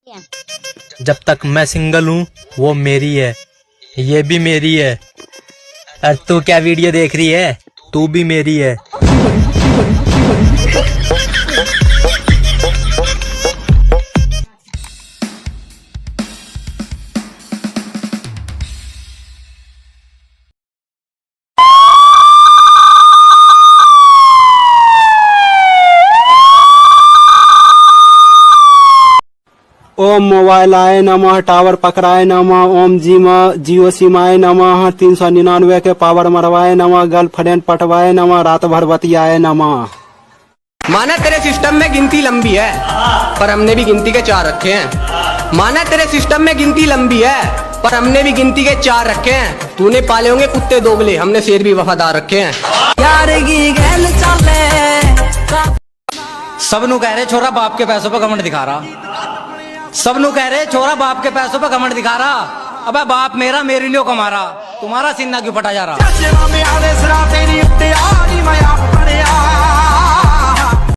जब तक मैं सिंगल हूँ वो मेरी है, ये भी मेरी है। और तू क्या वीडियो देख रही है, तू भी मेरी है। ओम मोबाइलाय नमः, टावर पकड़ाए नमः, ओम जियो सिमाय नमः, 399 के पावर मरवाए नमः, गर्लफ्रेंड पटवाए नमः, रात भर बतियाए नमः। माना तेरे सिस्टम में गिनती लंबी है, पर हमने भी गिनती के 4 रखे हैं। माना तेरे सिस्टम में गिनती लंबी है, पर हमने भी गिनती के 4 रखे हैं। तूने पाले होंगे कुत्ते दोगले, हमने शेर भी वफादार रखे हैं। सब नु कह रहे छोरा बाप के पैसों पर घमंड दिखा रहा, सब नु कह रहे छोरा बाप के पैसों पर घमंड दिखा रहा। अबे बाप मेरा मेरे लिए कमा रहा, तुम्हारा सीना क्यों फटा जा रहा।